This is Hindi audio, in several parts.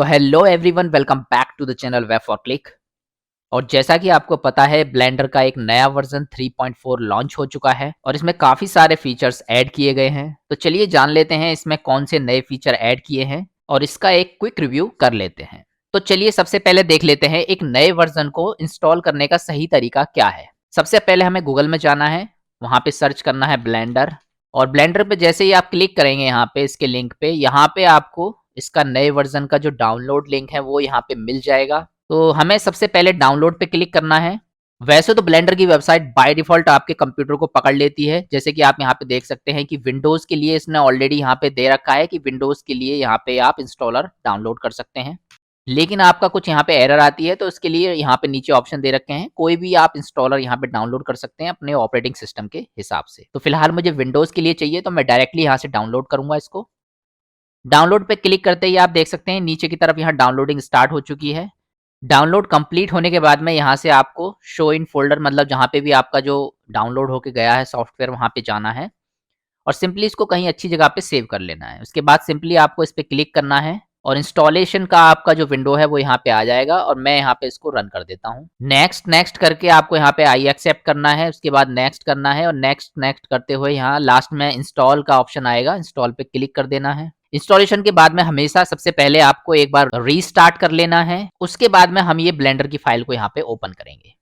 तो hello everyone, welcome back to the channel web for click. और जैसा कि आपको पता है, ब्लेंडर का एक नया वर्जन 3.4 लॉन्च हो चुका है और इसमें काफ़ी सारे फीचर्स ऐड किए गए हैं। तो चलिए जान लेते हैं इसमें कौन से नए फीचर ऐड किए हैं और इसका एक क्विक रिव्यू कर लेते हैं। तो चलिए सबसे पहले देख लेते हैं एक नए वर्जन को इंस्टॉल करने का सही तरीका क्या है। सबसे पहले हमें गूगल में जाना है, वहाँ पे सर्च करना है ब्लेंडर। और ब्लेंडर पे जैसे ही आप क्लिक करेंगे यहाँ पे इसके लिंक पे, यहाँ पे आपको इसका नए वर्जन का जो डाउनलोड लिंक है वो यहाँ पे मिल जाएगा। तो हमें सबसे पहले डाउनलोड पे क्लिक करना है। वैसे तो ब्लेंडर की वेबसाइट बाय डिफॉल्ट आपके कंप्यूटर को पकड़ लेती है, जैसे कि आप यहाँ पे देख सकते हैं कि विंडोज के लिए इसने ऑलरेडी यहाँ पे दे रखा है कि विंडोज के लिए यहाँ पे आप इंस्टॉलर डाउनलोड कर सकते हैं। लेकिन आपका कुछ यहाँ पे एरर आती है, तो इसके लिए यहाँ पे नीचे ऑप्शन दे रखे हैं, कोई भी आप इंस्टॉलर यहाँ पे डाउनलोड कर सकते हैं अपने ऑपरेटिंग सिस्टम के हिसाब से। तो फिलहाल मुझे विंडोज के लिए चाहिए, तो मैं डायरेक्टली यहाँ से डाउनलोड करूंगा इसको। डाउनलोड पे क्लिक करते ही आप देख सकते हैं नीचे की तरफ यहाँ डाउनलोडिंग स्टार्ट हो चुकी है। डाउनलोड कंप्लीट होने के बाद में यहाँ से आपको शो इन फोल्डर, मतलब जहाँ पे भी आपका जो डाउनलोड होके गया है सॉफ्टवेयर, वहाँ पे जाना है और सिंपली इसको कहीं अच्छी जगह पे सेव कर लेना है। उसके बाद सिंपली आपको इस पे क्लिक करना है और इंस्टॉलेशन का आपका जो विंडो है वो यहाँ पे आ जाएगा और मैं यहाँ पे इसको रन कर देता हूँ। नेक्स्ट नेक्स्ट करके आपको यहाँ पे आई एक्सेप्ट करना है, उसके बाद नेक्स्ट करना है और नेक्स्ट नेक्स्ट करते हुए यहाँ लास्ट में इंस्टॉल का ऑप्शन आएगा, इंस्टॉल पे क्लिक कर देना है। इंस्टॉलेशन के बाद में हमेशा सबसे पहले आपको एक बार रीस्टार्ट कर लेना है, उसके बाद में हम ये ब्लेंडर की फाइल को यहाँ पे ओपन करेंगे।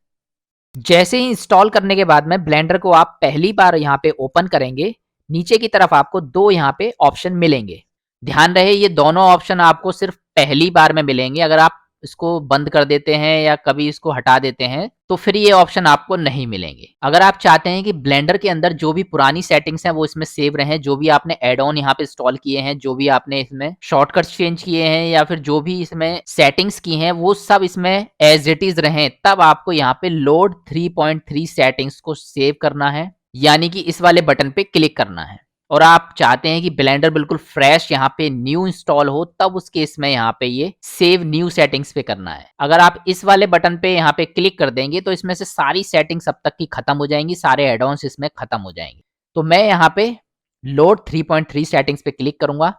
जैसे ही इंस्टॉल करने के बाद में ब्लेंडर को आप पहली बार यहाँ पे ओपन करेंगे, नीचे की तरफ आपको दो यहाँ पे ऑप्शन मिलेंगे। ध्यान रहे ये दोनों ऑप्शन आपको सिर्फ पहली बार में मिलेंगे। अगर आप इसको बंद कर देते हैं या कभी इसको हटा देते हैं तो फिर ये ऑप्शन आपको नहीं मिलेंगे। अगर आप चाहते हैं कि ब्लेंडर के अंदर जो भी पुरानी सेटिंग्स हैं वो इसमें सेव रहें, जो भी आपने एड ऑन यहाँ पे इंस्टॉल किए हैं, जो भी आपने इसमें शॉर्टकट्स चेंज किए हैं या फिर जो भी इसमें सेटिंग्स की हैं, वो सब इसमें एज इट इज रहें, तब आपको यहाँ पे लोड 3.3 सेटिंग्स को सेव करना है, यानी कि इस वाले बटन पे क्लिक करना है। और आप चाहते हैं कि ब्लेंडर बिल्कुल फ्रेश यहाँ पे न्यू इंस्टॉल हो, तब उस केस में यहाँ पे ये सेव न्यू सेटिंग्स पे करना है। अगर आप इस वाले बटन पे यहाँ पे क्लिक कर देंगे तो इसमें से सारी सेटिंग्स अब तक की खत्म हो जाएंगी, सारे एड ऑन्स इसमें खत्म हो जाएंगे। तो मैं यहाँ पे लोड 3.3 सेटिंग्स पे क्लिक करूंगा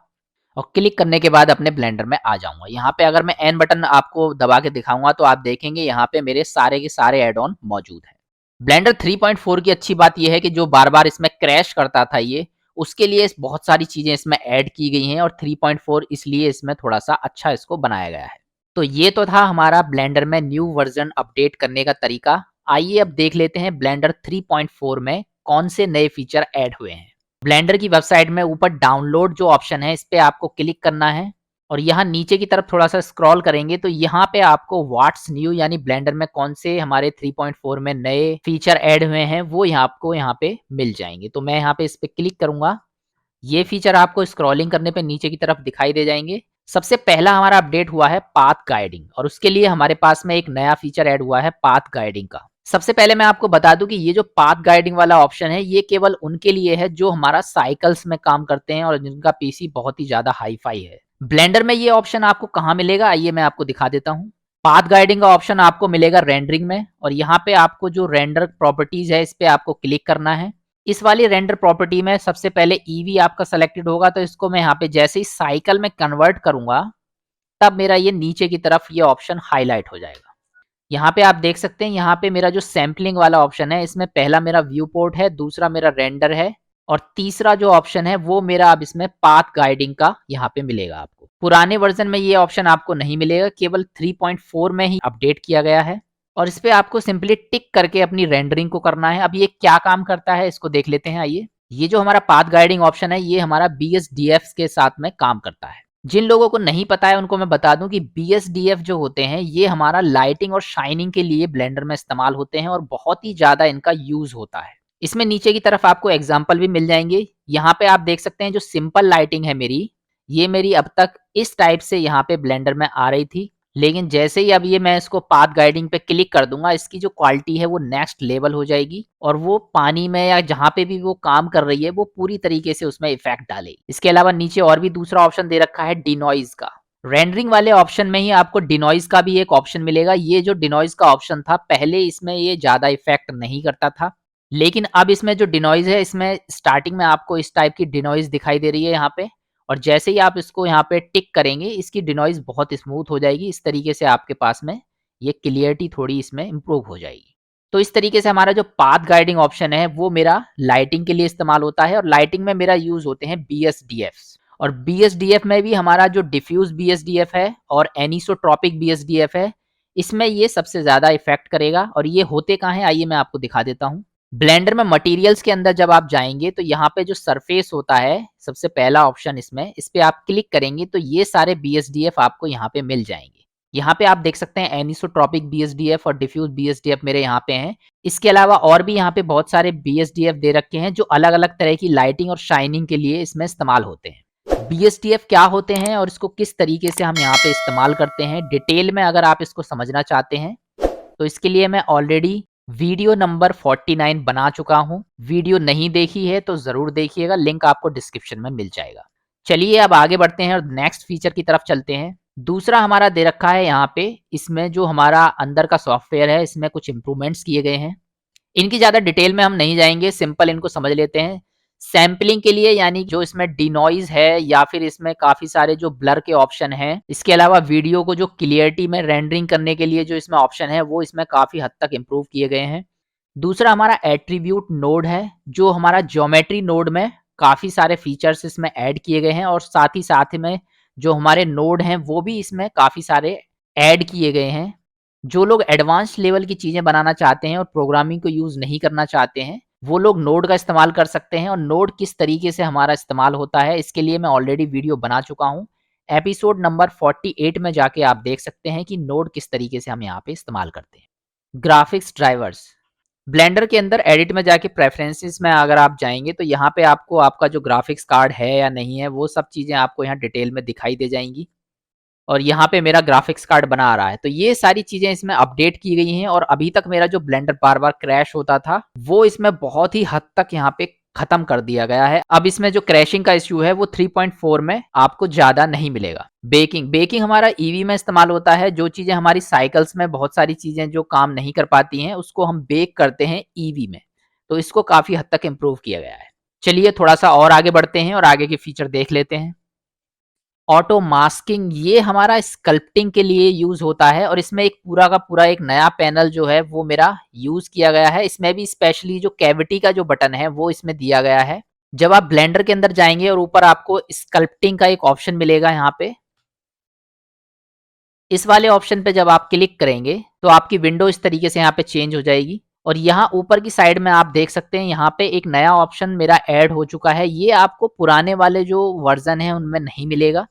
और क्लिक करने के बाद अपने ब्लेंडर में आ जाऊंगा। यहाँ पे अगर मैं एन बटन आपको दबा के दिखाऊंगा तो आप देखेंगे यहाँ पे मेरे सारे के सारे एड ऑन मौजूद है। ब्लेंडर 3.4 की अच्छी बात यह है कि जो बार बार इसमें क्रैश करता था ये, उसके लिए बहुत सारी चीजें इसमें ऐड की गई हैं और 3.4 इसलिए इसमें थोड़ा सा अच्छा इसको बनाया गया है। तो ये तो था हमारा ब्लेंडर में न्यू वर्जन अपडेट करने का तरीका। आइए अब देख लेते हैं ब्लेंडर 3.4 में कौन से नए फीचर ऐड हुए हैं। ब्लेंडर की वेबसाइट में ऊपर डाउनलोड जो ऑप्शन है, इस पे आपको क्लिक करना है और यहाँ नीचे की तरफ थोड़ा सा स्क्रॉल करेंगे तो यहाँ पे आपको व्हाट्स न्यू, यानी ब्लेंडर में कौन से हमारे 3.4 में नए फीचर ऐड हुए हैं वो आपको यहाँ पे मिल जाएंगे। तो मैं यहाँ पे इस पे क्लिक करूंगा। ये फीचर आपको स्क्रॉलिंग करने पे नीचे की तरफ दिखाई दे जाएंगे। सबसे पहला हमारा अपडेट हुआ है पाथ गाइडिंग और उसके लिए हमारे पास में एक नया फीचर ऐड हुआ है पाथ गाइडिंग का। सबसे पहले मैं आपको बता दूं कि ये जो पाथ गाइडिंग वाला ऑप्शन है ये केवल उनके लिए है जो हमारा साइकिल्स में काम करते हैं और जिनका पीसी बहुत ही ज्यादा हाई फाई है। ब्लेंडर में ये ऑप्शन आपको कहाँ मिलेगा, आइए मैं आपको दिखा देता हूँ। पाथ गाइडिंग का ऑप्शन आपको मिलेगा रेंडरिंग में और यहाँ पे आपको जो रेंडर प्रॉपर्टीज है इस पे आपको क्लिक करना है। इस वाली रेंडर प्रॉपर्टी में सबसे पहले ईवी आपका सेलेक्टेड होगा, तो इसको मैं यहाँ पे जैसे ही साइकिल में कन्वर्ट करूंगा तब मेरा ये नीचे की तरफ ये ऑप्शन हाईलाइट हो जाएगा। यहाँ पे आप देख सकते हैं यहाँ पे मेरा जो सैम्पलिंग वाला ऑप्शन है इसमें पहला मेरा व्यू पोर्ट है, दूसरा मेरा रेंडर है और तीसरा जो ऑप्शन है वो मेरा अब इसमें पाथ गाइडिंग का यहाँ पे मिलेगा आपको। पुराने वर्जन में ये ऑप्शन आपको नहीं मिलेगा, केवल 3.4 में ही अपडेट किया गया है और इस पे आपको सिंपली टिक करके अपनी रेंडरिंग को करना है। अब ये क्या काम करता है इसको देख लेते हैं। आइए, ये जो हमारा पाथ गाइडिंग ऑप्शन है ये हमारा BSDF के साथ में काम करता है। जिन लोगों को नहीं पता है उनको मैं बता दूं कि BSDF जो होते हैं ये हमारा लाइटिंग और शाइनिंग के लिए ब्लेंडर में इस्तेमाल होते हैं और बहुत ही ज्यादा इनका यूज होता है। इसमें नीचे की तरफ आपको एग्जाम्पल भी मिल जाएंगे। यहाँ पे आप देख सकते हैं जो सिंपल लाइटिंग है मेरी, ये मेरी अब तक इस टाइप से यहाँ पे ब्लेंडर में आ रही थी, लेकिन जैसे ही अब ये मैं इसको पाथ गाइडिंग पे क्लिक कर दूंगा इसकी जो क्वालिटी है वो नेक्स्ट लेवल हो जाएगी और वो पानी में या जहां पे भी वो काम कर रही है वो पूरी तरीके से उसमें इफेक्ट डालेगी। इसके अलावा नीचे और भी दूसरा ऑप्शन दे रखा है डिनॉइज का। रेंडरिंग वाले ऑप्शन में ही आपको डिनॉइज का भी एक ऑप्शन मिलेगा। ये जो डिनॉइज का ऑप्शन था पहले इसमें ये ज्यादा इफेक्ट नहीं करता था, लेकिन अब इसमें जो डिनॉइज है इसमें स्टार्टिंग में आपको इस टाइप की डिनॉइज दिखाई दे रही है यहाँ पे और जैसे ही आप इसको यहाँ पे टिक करेंगे, इसकी डिनॉइज़ बहुत स्मूथ हो जाएगी। इस तरीके से आपके पास में ये क्लियरिटी थोड़ी इसमें इम्प्रूव हो जाएगी। तो इस तरीके से हमारा जो पाथ गाइडिंग ऑप्शन है वो मेरा लाइटिंग के लिए इस्तेमाल होता है और लाइटिंग में मेरा यूज़ होते हैं बीएसडीएफ्स। और बीएसडीएफ में भी हमारा जो डिफ्यूज़ बीएसडीएफ है और एनिसोट्रॉपिक बीएसडीएफ है, इसमें ये सबसे ज़्यादा इफ़ेक्ट करेगा। और ये होते कहाँ हैं, आइए मैं आपको दिखा देता हूँ। ब्लेंडर में मटेरियल्स के अंदर जब आप जाएँगे तो यहाँ पे जो सरफेस होता है, सबसे पहला ऑप्शन इसमें, इस पे आप क्लिक करेंगे तो ये सारे बीएसडीएफ आपको यहाँ पे मिल जाएँगे। यहाँ पे आप देख सकते हैं एनिसोट्रॉपिक बीएसडीएफ और डिफ्यूज बीएसडीएफ मेरे यहाँ पे हैं। इसके अलावा और भी यहाँ पे बहुत सारे बीएसडीएफ दे रखे हैं जो अलग-अलग तरह की लाइटिंग और शाइनिंग के लिए इसमें इस्तेमाल होते हैं। बीएसडीएफ क्या होते हैं और इसको किस तरीके से हम यहाँ पे इस्तेमाल करते हैं, डिटेल में अगर आप इसको समझना चाहते हैं तो इसके लिए मैं ऑलरेडी वीडियो नंबर 49 बना चुका हूँ। वीडियो नहीं देखी है तो ज़रूर देखिएगा, लिंक आपको डिस्क्रिप्शन में मिल जाएगा। चलिए अब आगे बढ़ते हैं और नेक्स्ट फीचर की तरफ चलते हैं। दूसरा हमारा दे रखा है यहाँ पे, इसमें जो हमारा अंदर का सॉफ्टवेयर है इसमें कुछ इम्प्रूवमेंट्स किए गए हैं। इनकी ज़्यादा डिटेल में हम नहीं जाएंगे, सिंपल इनको समझ लेते हैं। सैम्पलिंग के लिए यानी जो इसमें डिनॉइज़ है या फिर इसमें काफ़ी सारे जो ब्लर के ऑप्शन हैं, इसके अलावा वीडियो को जो क्लियरिटी में रेंडरिंग करने के लिए जो इसमें ऑप्शन है वो इसमें काफ़ी हद तक इम्प्रूव किए गए हैं। दूसरा हमारा एट्रीब्यूट नोड है, जो हमारा ज्योमेट्री नोड में काफ़ी सारे फीचर्स इसमें ऐड किए गए हैं और साथ ही में जो हमारे नोड हैं वो भी इसमें काफ़ी सारे ऐड किए गए हैं। जो लोग एडवांस लेवल की चीज़ें बनाना चाहते हैं और प्रोग्रामिंग को यूज़ नहीं करना चाहते हैं, वो लोग नोड का इस्तेमाल कर सकते हैं। और नोड किस तरीके से हमारा इस्तेमाल होता है इसके लिए मैं ऑलरेडी वीडियो बना चुका हूँ। एपिसोड नंबर 48 में जाके आप देख सकते हैं कि नोड किस तरीके से हम यहाँ पे इस्तेमाल करते हैं। ग्राफिक्स ड्राइवर्स, ब्लेंडर के अंदर एडिट में जाके प्रेफरेंसेस में अगर आप जाएंगे तो यहाँ पे आपको आपका जो ग्राफिक्स कार्ड है या नहीं है वो सब चीज़ें आपको यहाँ डिटेल में दिखाई दे जाएंगी। और यहाँ पे मेरा ग्राफिक्स कार्ड बना आ रहा है, तो ये सारी चीज़ें इसमें अपडेट की गई हैं। और अभी तक मेरा जो ब्लेंडर बार-बार क्रैश होता था, वो इसमें बहुत ही हद तक यहाँ पे खत्म कर दिया गया है। अब इसमें जो क्रैशिंग का इश्यू है वो 3.4 में आपको ज़्यादा नहीं मिलेगा। बेकिंग हमारा ईवी में इस्तेमाल होता है। जो चीज़ें हमारी साइकिल्स में बहुत सारी चीज़ें जो काम नहीं कर पाती हैं, उसको हम बेक करते हैं ईवी में। तो इसको काफ़ी हद तक इम्प्रूव किया गया है। चलिए थोड़ा-सा और आगे बढ़ते हैं और आगे के फीचर देख लेते हैं। ऑटो मास्किंग, ये हमारा स्कल्पटिंग के लिए यूज़ होता है और इसमें एक पूरा का पूरा एक नया पैनल जो है वो मेरा यूज़ किया गया है। इसमें भी स्पेशली जो कैविटी का जो बटन है वो इसमें दिया गया है। जब आप ब्लेंडर के अंदर जाएँगे और ऊपर आपको स्कल्पटिंग का एक ऑप्शन मिलेगा यहाँ पे। इस वाले ऑप्शन पे जब आप क्लिक करेंगे तो आपकी विंडो इस तरीके से यहाँ पे चेंज हो जाएगी। और यहाँ ऊपर की साइड में आप देख सकते हैं यहाँ पे एक नया ऑप्शन मेरा ऐड हो चुका है। ये आपको पुराने वाले जो वर्ज़न है उनमें नहीं मिलेगा।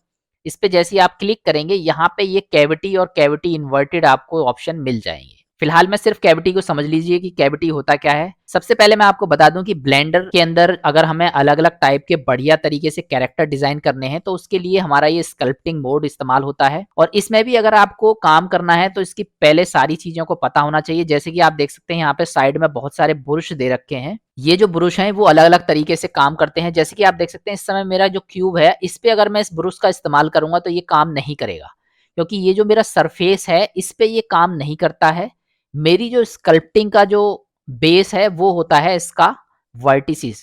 इस पे जैसे ही आप क्लिक करेंगे यहाँ पे ये कैविटी और कैविटी इन्वर्टेड आपको ऑप्शन मिल जाएँगे। फिलहाल मैं सिर्फ कैविटी को समझ लीजिए कि कैविटी होता क्या है। सबसे पहले मैं आपको बता दूं कि ब्लेंडर के अंदर अगर हमें अलग-अलग टाइप के बढ़िया तरीके से कैरेक्टर डिजाइन करने हैं तो उसके लिए हमारा ये स्कल्पटिंग मोड इस्तेमाल होता है। और इसमें भी अगर आपको काम करना है तो इसकी पहले सारी चीज़ों को पता होना चाहिए। जैसे कि आप देख सकते हैं यहाँ पे साइड में बहुत सारे ब्रुश दे रखे हैं। ये जो ब्रुश हैं वो अलग-अलग तरीके से काम करते हैं। जैसे कि आप देख सकते हैं इस समय मेरा जो क्यूब है इस पे अगर मैं इस ब्रुश का इस्तेमाल करूँगा तो ये काम नहीं करेगा, क्योंकि ये जो मेरा सरफेस है इस पे ये काम नहीं करता है। मेरी जो स्कल्पटिंग का जो बेस है वो होता है इसका वर्टिसेस,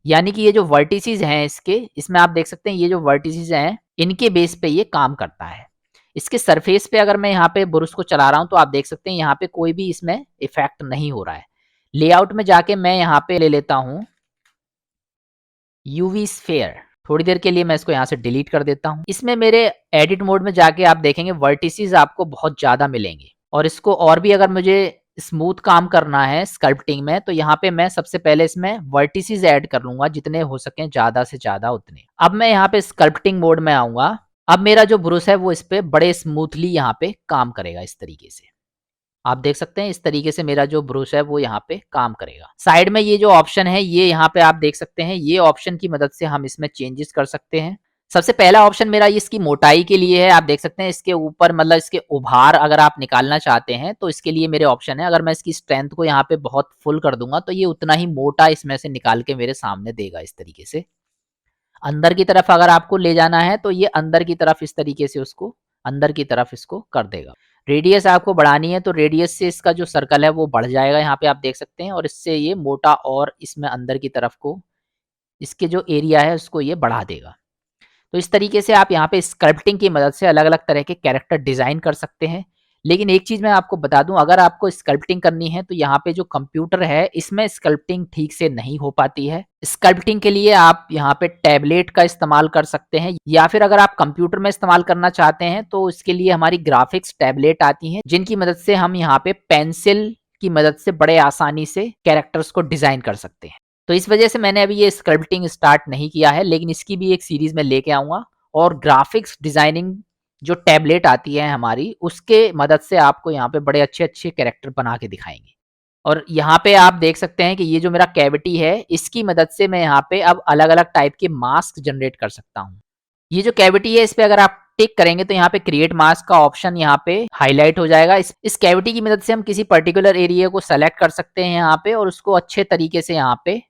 यानी कि ये जो वर्टिसेस हैं इसके, इसमें आप देख सकते हैं ये जो वर्टिसेस हैं इनके बेस पे ये काम करता है। इसके सरफेस पे अगर मैं यहाँ पे ब्रश को चला रहा हूँ तो आप देख सकते हैं यहाँ पे कोई भी इसमें इफेक्ट नहीं हो रहा है। लेआउट में जाके मैं यहाँ पे ले लेता हूँ यूवी स्फेयर। थोड़ी देर के लिए मैं इसको यहाँ से डिलीट कर देता हूँ। इसमें मेरे एडिट मोड में जाके आप देखेंगे वर्टिसेस आपको बहुत ज़्यादा मिलेंगे। और इसको और भी अगर मुझे स्मूथ काम करना है स्कल्पटिंग में तो यहाँ पे मैं सबसे पहले इसमें वर्टिसेस ऐड कर लूंगा, जितने हो सकें ज़्यादा से ज़्यादा उतने। अब मैं यहाँ पे स्कल्पटिंग मोड में आऊँगा। अब मेरा जो ब्रश है वो इस पे बड़े स्मूथली यहाँ पे काम करेगा। इस तरीके से आप देख सकते हैं, इस तरीके से मेरा जो ब्रश है वो यहाँ पे काम करेगा। साइड में ये जो ऑप्शन है ये यहाँ पे आप देख सकते हैं, ये ऑप्शन की मदद से हम इसमें चेंजेस कर सकते हैं। सबसे पहला ऑप्शन मेरा इसकी मोटाई के लिए है। आप देख सकते हैं इसके ऊपर मतलब इसके उभार अगर आप निकालना चाहते हैं तो इसके लिए मेरे ऑप्शन है। अगर मैं इसकी स्ट्रेंथ को यहाँ पे बहुत फुल कर दूंगा तो ये उतना ही मोटा इसमें से निकाल के मेरे सामने देगा। इस तरीके से अंदर की तरफ अगर आपको ले जाना है तो ये अंदर की तरफ इस तरीके से उसको अंदर की तरफ इसको कर देगा। रेडियस आपको बढ़ानी है तो रेडियस से इसका जो सर्कल है वो बढ़ जाएगा, यहाँ पे आप देख सकते हैं। और इससे ये मोटा और इसमें अंदर की तरफ को इसके जो एरिया है उसको ये बढ़ा देगा। तो इस तरीके से आप यहाँ पे स्कल्पटिंग की मदद से अलग अलग तरह के कैरेक्टर डिजाइन कर सकते हैं। लेकिन एक चीज मैं आपको बता दूं, अगर आपको स्कल्पटिंग करनी है तो यहाँ पे जो कंप्यूटर है इसमें स्कल्पटिंग ठीक से नहीं हो पाती है। स्कल्पटिंग के लिए आप यहाँ पे टैबलेट का इस्तेमाल कर सकते हैं, या फिर अगर आप कंप्यूटर में इस्तेमाल करना चाहते हैं तो इसके लिए हमारी ग्राफिक्स टैबलेट आती हैं, जिनकी मदद से हम यहाँ पे पेंसिल की मदद से बड़े आसानी से कैरेक्टर्स को डिजाइन कर सकते हैं। तो इस वजह से मैंने अभी ये स्कल्पटिंग स्टार्ट नहीं किया है, लेकिन इसकी भी एक सीरीज में लेके आऊंगा। और ग्राफिक्स डिजाइनिंग जो टैबलेट आती है हमारी, उसके मदद से आपको यहाँ पे बड़े अच्छे अच्छे कैरेक्टर बना के दिखाएंगे। और यहाँ पे आप देख सकते हैं कि ये जो मेरा कैविटी है, इसकी मदद से मैं यहाँ पे अब अलग अलग टाइप के मास्क जनरेट कर सकता हूँ। ये जो कैविटी है, इस पे अगर आप टिक करेंगे तो यहाँ पे क्रिएट मास्क का ऑप्शन यहाँ पे हाईलाइट हो जाएगा। इस कैविटी की मदद से हम किसी पर्टिकुलर एरिया को सेलेक्ट कर सकते हैं यहाँ पे, और उसको अच्छे तरीके से यहाँ पे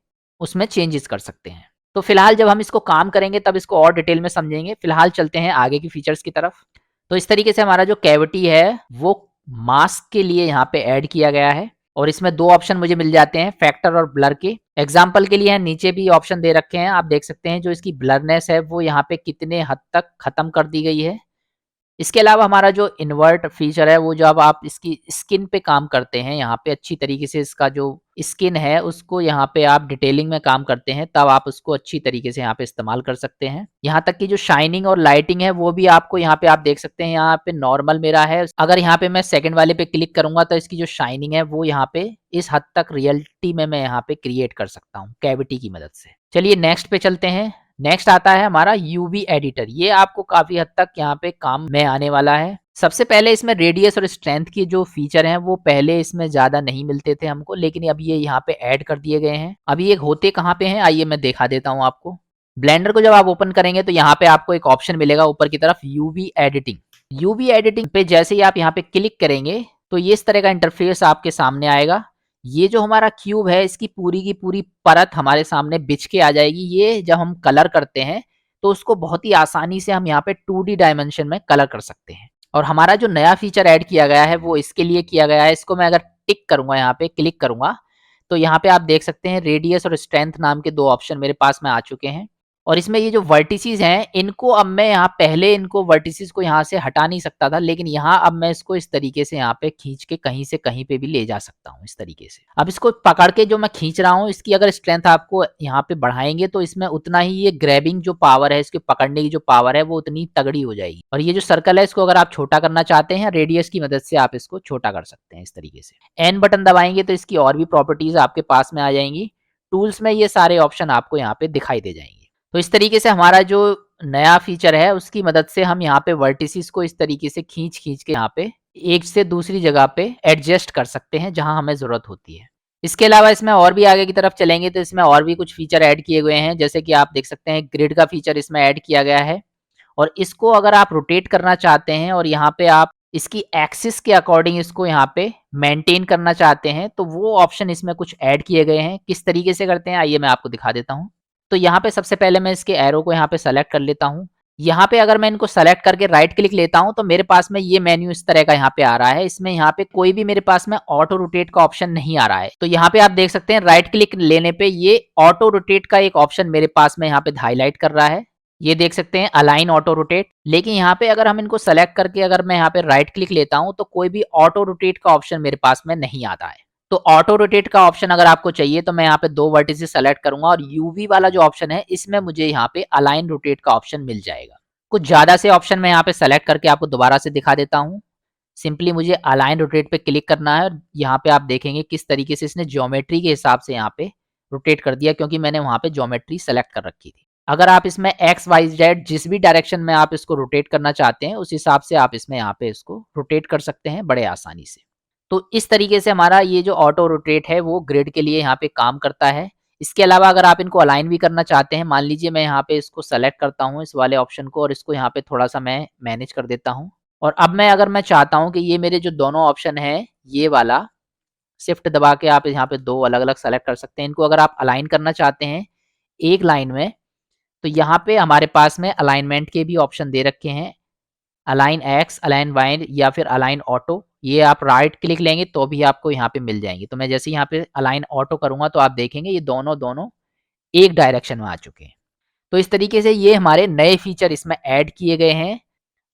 उसमें चेंजेस कर सकते हैं। तो फिलहाल जब हम इसको काम करेंगे तब इसको और डिटेल में समझेंगे। फिलहाल चलते हैं आगे की फीचर्स की तरफ। तो इस तरीके से हमारा जो कैविटी है वो मास्क के लिए यहाँ पे ऐड किया गया है, और इसमें दो ऑप्शन मुझे मिल जाते हैं, फैक्टर और ब्लर के। एग्जाम्पल के लिए नीचे भी ऑप्शन दे रखे हैं, आप देख सकते हैं जो इसकी ब्लरनेस है वो यहाँ पे कितने हद तक खत्म कर दी गई है। इसके अलावा हमारा जो इन्वर्ट फीचर है, वो जब आप इसकी स्किन पे काम करते हैं, यहाँ पे अच्छी तरीके से इसका जो स्किन है उसको यहाँ पे आप डिटेलिंग में काम करते हैं, तब आप उसको अच्छी तरीके से यहाँ पे इस्तेमाल कर सकते हैं। यहाँ तक कि जो शाइनिंग और लाइटिंग है वो भी आपको यहाँ पे आप देख सकते हैं, यहाँ पे नॉर्मल मेरा है। अगर यहाँ पे मैं सेकंड वाले पे क्लिक करूंगा तो इसकी जो शाइनिंग है वो यहाँ पे इस हद तक रियलिटी में मैं यहाँ पे क्रिएट कर सकता हूँ कैविटी की मदद से। चलिए नेक्स्ट पे चलते हैं। नेक्स्ट आता है हमारा यूवी एडिटर। ये आपको काफी हद तक यहाँ पे काम में आने वाला है। सबसे पहले इसमें रेडियस और स्ट्रेंथ की जो फीचर हैं वो पहले इसमें ज्यादा नहीं मिलते थे हमको, लेकिन अब ये यहाँ पे ऐड कर दिए गए हैं। अभी ये होते कहाँ पे हैं, आइए मैं दिखा देता हूँ आपको। ब्लेंडर को जब आप ओपन करेंगे तो यहाँ पे आपको एक ऑप्शन मिलेगा ऊपर की तरफ, यूवी एडिटिंग। यूवी एडिटिंग पे जैसे ही आप यहाँ पे क्लिक करेंगे तो ये इस तरह का इंटरफेस आपके सामने आएगा। ये जो हमारा क्यूब है इसकी पूरी की पूरी परत हमारे सामने बिछ के आ जाएगी। ये जब हम कलर करते हैं तो उसको बहुत ही आसानी से हम यहाँ पे 2D डायमेंशन में कलर कर सकते हैं। और हमारा जो नया फीचर ऐड किया गया है वो इसके लिए किया गया है। इसको मैं अगर टिक करूंगा, यहाँ पे क्लिक करूंगा, तो यहाँ पे आप देख सकते हैं रेडियस और स्ट्रेंथ नाम के दो ऑप्शन मेरे पास में आ चुके हैं। और इसमें ये जो वर्टिसेस हैं, इनको अब मैं यहाँ पहले इनको वर्टिसेस को यहाँ से हटा नहीं सकता था, लेकिन यहाँ अब मैं इसको इस तरीके से यहाँ पे खींच के कहीं से कहीं पे भी ले जा सकता हूँ इस तरीके से। अब इसको पकड़ के जो मैं खींच रहा हूँ, इसकी अगर स्ट्रेंथ आपको यहाँ पे बढ़ाएंगे तो इसमें उतना ही ये ग्रैबिंग जो पावर है, इसके पकड़ने की जो पावर है वो उतनी तगड़ी हो जाएगी। और ये जो सर्कल है इसको अगर आप छोटा करना चाहते हैं, रेडियस की मदद से आप इसको छोटा कर सकते हैं इस तरीके से। एन बटन दबाएंगे तो इसकी और भी प्रॉपर्टीज आपके पास में आ जाएंगी। टूल्स में ये सारे ऑप्शन आपको यहाँ पे दिखाई दे जाएंगे। तो इस तरीके से हमारा जो नया फीचर है उसकी मदद से हम यहाँ पे वर्टिसेस को इस तरीके से खींच खींच के यहाँ पे एक से दूसरी जगह पे एडजस्ट कर सकते हैं जहां हमें जरूरत होती है। इसके अलावा इसमें और भी आगे की तरफ चलेंगे तो इसमें और भी कुछ फीचर ऐड किए गए हैं, जैसे कि आप देख सकते हैं ग्रिड का फीचर इसमें ऐड किया गया है। और इसको अगर आप रोटेट करना चाहते हैं और यहाँ पे आप इसकी एक्सिस के अकॉर्डिंग इसको यहाँ पे मेंटेन करना चाहते हैं तो वो ऑप्शन इसमें कुछ ऐड किए गए हैं। किस तरीके से करते हैं आइए मैं आपको दिखा देता हूँ। तो यहाँ पे सबसे पहले मैं इसके एरो को यहाँ पे सेलेक्ट कर लेता हूँ। यहाँ पे अगर मैं इनको सेलेक्ट करके राइट क्लिक लेता हूँ तो मेरे पास में ये मेन्यू इस तरह का यहाँ पे आ रहा है। इसमें यहाँ पे कोई भी मेरे पास में ऑटो रोटेट का ऑप्शन नहीं आ रहा है। तो यहाँ पे आप देख सकते हैं राइट क्लिक लेने पे ये ऑटो रोटेट का एक ऑप्शन मेरे पास में यहाँ पे हाईलाइट कर रहा है। ये देख सकते हैं अलाइन ऑटो रोटेट। लेकिन यहाँ पे अगर हम इनको सेलेक्ट करके अगर मैं यहाँ पे राइट क्लिक लेता हूँ तो कोई भी ऑटो रोटेट का ऑप्शन मेरे पास में नहीं आता है। तो ऑटो रोटेट का ऑप्शन अगर आपको चाहिए तो मैं यहाँ पे दो वर्टिसेस सेलेक्ट करूंगा और यूवी वाला जो ऑप्शन है इसमें मुझे यहाँ पे अलाइन रोटेट का ऑप्शन मिल जाएगा। कुछ ज्यादा से ऑप्शन मैं यहाँ पे सेलेक्ट करके आपको दोबारा से दिखा देता हूँ। सिंपली मुझे अलाइन रोटेट पे क्लिक करना है और यहाँ पे आप देखेंगे किस तरीके से इसने ज्योमेट्री के हिसाब से यहाँ पे रोटेट कर दिया, क्योंकि मैंने वहां पे ज्योमेट्री सेलेक्ट कर रखी थी। अगर आप इसमें एक्स वाई जेड जिस भी डायरेक्शन में आप इसको रोटेट करना चाहते हैं उस हिसाब से आप इसमें यहाँ पे इसको रोटेट कर सकते हैं बड़े आसानी से। तो इस तरीके से हमारा ये जो ऑटो रोटेट है वो ग्रिड के लिए यहाँ पे काम करता है। इसके अलावा अगर आप इनको अलाइन भी करना चाहते हैं, मान लीजिए मैं यहाँ पे इसको सेलेक्ट करता हूँ इस वाले ऑप्शन को और इसको यहाँ पे थोड़ा सा मैं मैनेज कर देता हूँ। और अब मैं अगर मैं चाहता हूँ कि ये मेरे जो दोनों ऑप्शन है, ये वाला शिफ्ट दबा के आप यहाँ पे दो अलग अलग सेलेक्ट कर सकते हैं। इनको अगर आप अलाइन करना चाहते हैं एक लाइन में तो यहाँ पे हमारे पास में अलाइनमेंट के भी ऑप्शन दे रखे हैं, अलाइन एक्स, अलाइन वाई या फिर अलाइन ऑटो। ये आप राइट क्लिक लेंगे तो भी आपको यहाँ पे मिल जाएंगे। तो मैं जैसे यहाँ पे अलाइन ऑटो करूंगा तो आप देखेंगे ये दोनों एक डायरेक्शन में आ चुके हैं। तो इस तरीके से ये हमारे नए फीचर इसमें ऐड किए गए हैं।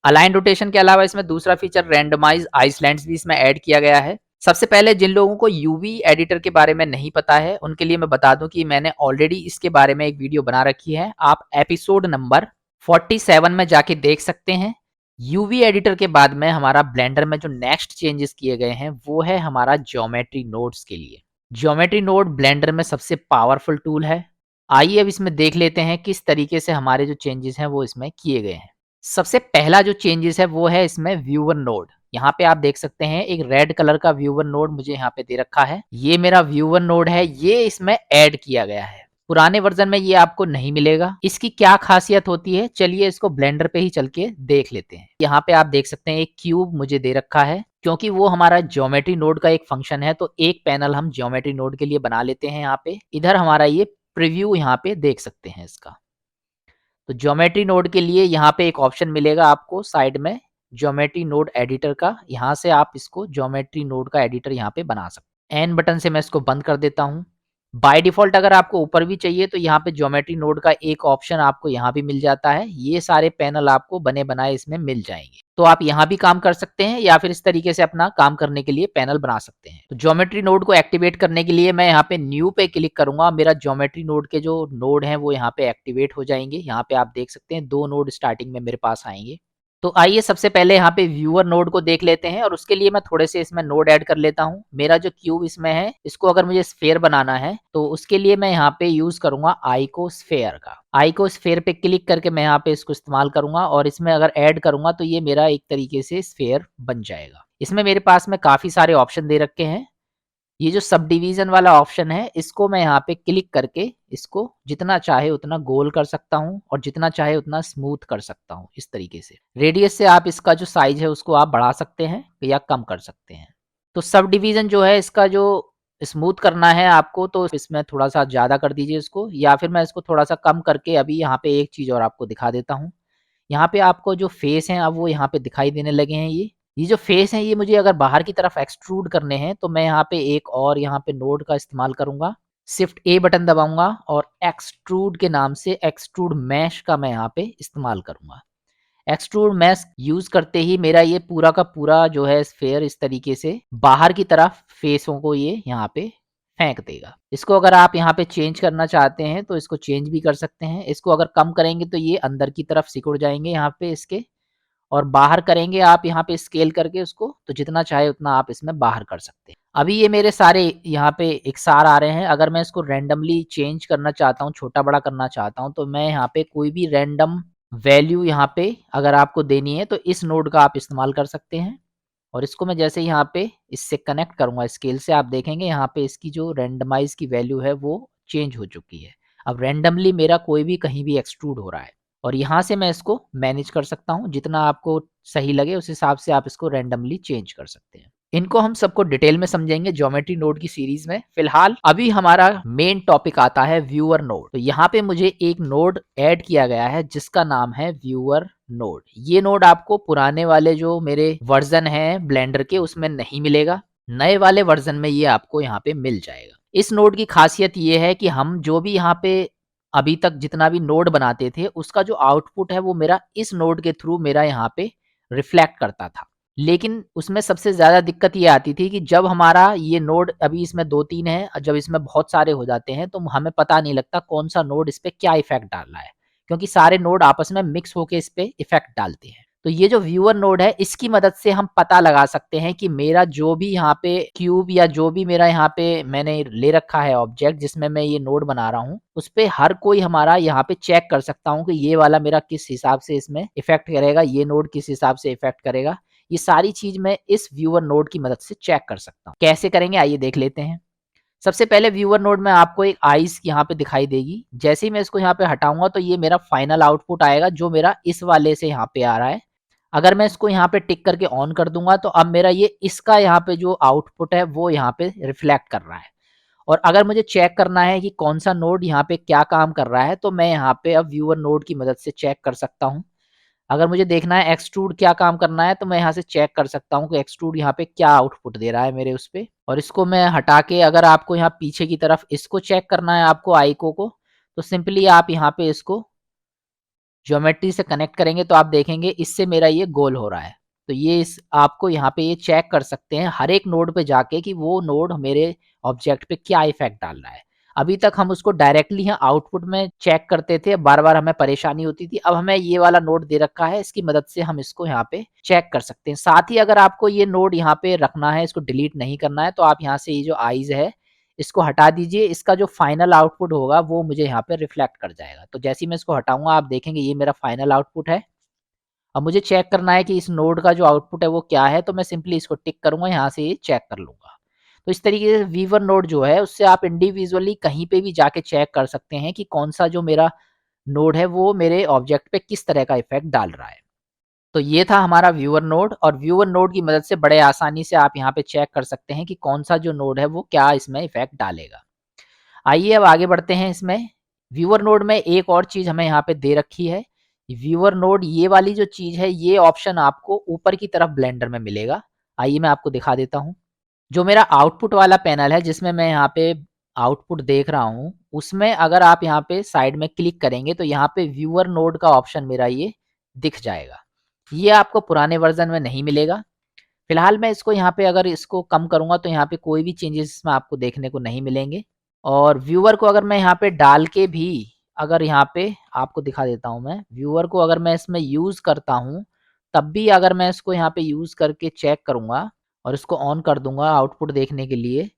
अलाइन रोटेशन के अलावा इसमें दूसरा फीचर रैंडमाइज आइसलैंड्स भी इसमें ऐड किया गया है। सबसे पहले जिन लोगों को यूवी एडिटर के बारे में नहीं पता है उनके लिए मैं बता दूं कि मैंने ऑलरेडी इसके बारे में एक वीडियो बना रखी है, आप एपिसोड नंबर 47 में जाके देख सकते हैं। यूवी एडिटर के बाद में हमारा ब्लेंडर में जो नेक्स्ट चेंजेस किए गए हैं वो है हमारा ज्योमेट्री नोड्स के लिए। ज्योमेट्री नोड ब्लेंडर में सबसे पावरफुल टूल है। आइए अब इसमें देख लेते हैं किस तरीके से हमारे जो चेंजेस हैं वो इसमें किए गए हैं। सबसे पहला जो चेंजेस है वो है इसमें व्यूअर नोड। यहाँ पे आप देख सकते हैं एक रेड कलर का व्यूअर नोड मुझे यहाँ पे दे रखा है, ये मेरा व्यूअर नोड है, ये इसमें ऐड किया गया है। पुराने वर्जन में ये आपको नहीं मिलेगा। इसकी क्या खासियत होती है, चलिए इसको ब्लेंडर पे ही चल के देख लेते हैं। यहाँ पे आप देख सकते हैं एक क्यूब मुझे दे रखा है, क्योंकि वो हमारा ज्योमेट्री नोड का एक फंक्शन है तो एक पैनल हम ज्योमेट्री नोड के लिए बना लेते हैं। यहाँ पे इधर हमारा ये प्रीव्यू यहाँ पे देख सकते हैं इसका। तो ज्योमेट्री नोड के लिए यहाँ पे एक ऑप्शन मिलेगा आपको साइड में ज्योमेट्री नोड एडिटर का, यहाँ से आप इसको ज्योमेट्री नोड का एडिटर यहाँ पे बना सकते हैं। एन बटन से मैं इसको बंद कर देता हूँ। बाय डिफॉल्ट अगर आपको ऊपर भी चाहिए तो यहाँ पे ज्योमेट्री नोड का एक ऑप्शन आपको यहाँ भी मिल जाता है। ये सारे पैनल आपको बने बनाए इसमें मिल जाएंगे, तो आप यहाँ भी काम कर सकते हैं या फिर इस तरीके से अपना काम करने के लिए पैनल बना सकते हैं। तो ज्योमेट्री नोड को एक्टिवेट करने के लिए मैं यहाँ पे न्यू पे क्लिक करूंगा, मेरा ज्योमेट्री नोड के जो नोड हैं वो यहाँ पे एक्टिवेट हो जाएंगे। यहाँ पे आप देख सकते हैं 2 नोड स्टार्टिंग में मेरे पास आएंगे। तो आइए सबसे पहले यहाँ पे व्यूअर नोड को देख लेते हैं और उसके लिए मैं थोड़े से इसमें नोड ऐड कर लेता हूँ। मेरा जो क्यूब इसमें है इसको अगर मुझे स्फेयर बनाना है तो उसके लिए मैं यहाँ पे यूज करूंगा आइकोस्फेयर का। आइकोस्फेयर पे क्लिक करके मैं यहाँ पे इसको इस्तेमाल करूंगा और इसमें अगर ऐड करूंगा तो ये मेरा एक तरीके से स्फेयर बन जाएगा। इसमें मेरे पास में काफी सारे ऑप्शन दे रखे हैं। ये जो सब डिवीजन वाला ऑप्शन है इसको मैं यहाँ पे क्लिक करके इसको जितना चाहे उतना गोल कर सकता हूँ और जितना चाहे उतना स्मूथ कर सकता हूँ। इस तरीके से रेडियस से आप इसका जो साइज है उसको आप बढ़ा सकते हैं या कम कर सकते हैं। तो सब डिवीजन जो है इसका जो स्मूथ करना है आपको तो इसमें थोड़ा सा ज्यादा कर दीजिए इसको, या फिर मैं इसको थोड़ा सा कम करके अभी यहाँ पे एक चीज और आपको दिखा देता हूँ। यहाँ पे आपको जो फेस हैं अब वो यहाँ पे दिखाई देने लगे हैं। ये जो फेस हैं ये मुझे अगर बाहर की तरफ एक्सट्रूड करने हैं तो मैं यहाँ पे एक और यहाँ पे नोड का इस्तेमाल करूंगा। शिफ्ट ए बटन दबाऊंगा और एक्सट्रूड के नाम से एक्सट्रूड मैश का मैं यहाँ पे इस्तेमाल करूंगा। एक्सट्रूड मैश यूज करते ही मेरा ये पूरा का पूरा जो है स्फेयर इस तरीके से बाहर की तरफ फेसों को ये यहाँ पे फेंक देगा। इसको अगर आप यहाँ पे चेंज करना चाहते हैं तो इसको चेंज भी कर सकते हैं। इसको अगर कम करेंगे तो ये अंदर की तरफ सिकुड़ जाएंगे यहाँ पे इसके, और बाहर करेंगे आप यहाँ पे स्केल करके उसको तो जितना चाहे उतना आप इसमें बाहर कर सकते हैं। अभी ये मेरे सारे यहाँ पे एक सार आ रहे हैं। अगर मैं इसको रैंडमली चेंज करना चाहता हूँ, छोटा बड़ा करना चाहता हूँ, तो मैं यहाँ पे कोई भी रैंडम वैल्यू यहाँ पे अगर आपको देनी है तो इस नोड का आप इस्तेमाल कर सकते हैं। और इसको मैं जैसे यहाँ पे इससे कनेक्ट करूंगा स्केल से, आप देखेंगे यहाँ पे इसकी जो रैंडमाइज की वैल्यू है वो चेंज हो चुकी है। अब रैंडमली मेरा कोई भी कहीं भी एक्सट्रूड हो रहा है और यहाँ से मैं इसको मैनेज कर सकता हूँ। जितना आपको सही लगे उस हिसाब से आप इसको रैंडमली चेंज कर सकते हैं। इनको हम सबको डिटेल में समझेंगे ज्योमेट्री नोड की सीरीज में। फिलहाल अभी हमारा मेन टॉपिक आता है व्यूअर नोड। तो यहाँ पे मुझे एक नोड ऐड किया गया है जिसका नाम है व्यूअर नोड। ये नोड आपको पुराने वाले जो मेरे वर्जन है ब्लेंडर के उसमें नहीं मिलेगा, नए वाले वर्जन में ये आपको यहाँ पे मिल जाएगा। इस नोड की खासियत ये है कि हम जो भी यहाँ पे अभी तक जितना भी नोड बनाते थे उसका जो आउटपुट है वो मेरा इस नोड के थ्रू मेरा यहाँ पे रिफ्लेक्ट करता था। लेकिन उसमें सबसे ज़्यादा दिक्कत ये आती थी कि जब हमारा ये नोड अभी इसमें 2-3 है, जब इसमें बहुत सारे हो जाते हैं तो हमें पता नहीं लगता कौन सा नोड इस पे क्या इफ़ेक्ट डाल रहा है, क्योंकि सारे नोड आपस में मिक्स होके इस पे इफ़ेक्ट डालते हैं। तो ये जो व्यूअर नोड है इसकी मदद से हम पता लगा सकते हैं कि मेरा जो भी यहाँ पे क्यूब या जो भी मेरा यहाँ पे मैंने ले रखा है ऑब्जेक्ट जिसमें मैं ये नोड बना रहा हूँ उस पे हर कोई हमारा यहाँ पे चेक कर सकता हूँ कि ये वाला मेरा किस हिसाब से इसमें इफेक्ट करेगा, ये नोड किस हिसाब से इफेक्ट करेगा। ये सारी चीज मैं इस व्यूअर नोड की मदद से चेक कर सकता हूँ। कैसे करेंगे आइए देख लेते हैं। सबसे पहले व्यूअर नोड में आपको एक आइस यहाँ पे दिखाई देगी। जैसे ही मैं इसको यहाँ पे हटाऊंगा तो ये मेरा फाइनल आउटपुट आएगा जो मेरा इस वाले से यहाँ पे आ रहा है। अगर मैं इसको यहाँ पे टिक करके ऑन कर दूंगा तो अब मेरा ये इसका यहाँ पे जो आउटपुट है वो यहाँ पे रिफ्लेक्ट कर रहा है। और अगर मुझे चेक करना है कि कौन सा नोड यहाँ पे क्या काम कर रहा है तो मैं यहाँ पे अब व्यूअर नोड की मदद से चेक कर सकता हूँ। अगर मुझे देखना है एक्सट्रूड क्या काम करना है तो मैं यहाँ से चेक कर सकता हूँ कि एक्सट्रूड यहाँ पे क्या आउटपुट दे रहा है मेरे उस पे। और इसको मैं हटा के अगर आपको यहाँ पीछे की तरफ इसको चेक करना है आपको आइको को तो सिंपली आप यहाँ पे इसको ज्योमेट्री से कनेक्ट करेंगे तो आप देखेंगे इससे मेरा ये गोल हो रहा है। तो ये इस आपको यहाँ पे ये चेक कर सकते हैं हर एक नोड पे जाके कि वो नोड मेरे ऑब्जेक्ट पे क्या इफेक्ट डाल रहा है। अभी तक हम उसको डायरेक्टली यहाँ आउटपुट में चेक करते थे, बार-बार हमें परेशानी होती थी। अब हमें ये वाला नोड दे रखा है, इसकी मदद से हम इसको यहाँ पे चेक कर सकते हैं। साथ ही अगर आपको ये नोड यहाँ पे रखना है, इसको डिलीट नहीं करना है, तो आप यहाँ से ये जो आइज़ है, इसको हटा दीजिए। इसका जो फाइनल आउटपुट होगा वो मुझे यहाँ पे रिफ्लेक्ट कर जाएगा। तो जैसे ही मैं इसको हटाऊँगा आप देखेंगे ये मेरा फाइनल आउटपुट है। अब मुझे चेक करना है कि इस नोड का जो आउटपुट है वो क्या है, तो मैं सिंपली इसको टिक करूँगा, यहाँ से ये चेक कर लूँगा। तो इस तरीके से वीवर नोड जो है उससे आप इंडिविजुअली कहीं पे भी जाके चेक कर सकते हैं कि कौन-सा जो मेरा नोड है वो मेरे ऑब्जेक्ट पे किस तरह का इफ़ेक्ट डाल रहा है। तो ये था हमारा व्यूअर नोड, और व्यूअर नोड की मदद से बड़े आसानी से आप यहाँ पे चेक कर सकते हैं कि कौन-सा जो नोड है वो क्या इसमें इफ़ेक्ट डालेगा। आइए अब आगे बढ़ते हैं इसमें। व्यूअर नोड में एक और चीज़ हमें यहाँ पे दे रखी है। व्यूअर नोड ये वाली जो चीज़ है ये ऑप्शन आपको ऊपर की तरफ ब्लेंडर में मिलेगा। आइए मैं आपको दिखा देता हूँ। जो मेरा आउटपुट वाला पैनल है जिसमें मैं यहाँ पे आउटपुट देख रहा हूँ, उसमें अगर आप यहाँ पे साइड में क्लिक करेंगे तो यहाँ पे व्यूअर नोड का ऑप्शन मेरा ये दिख जाएगा। ये आपको पुराने वर्ज़न में नहीं मिलेगा। फिलहाल मैं इसको यहाँ पे अगर इसको कम करूँगा तो यहाँ पे कोई भी चेंजेस इसमें आपको देखने को नहीं मिलेंगे। और व्यूअर को अगर मैं यहाँ पे डाल के भी अगर यहाँ पे आपको दिखा देता हूँ मैं, व्यूअर को अगर मैं इसमें यूज़ करता हूँ, तब भी अगर मैं इसको यहाँ पे यूज़ करके चेक करूँगा और इसको ऑन कर दूँगा आउटपुट देखने के लिए,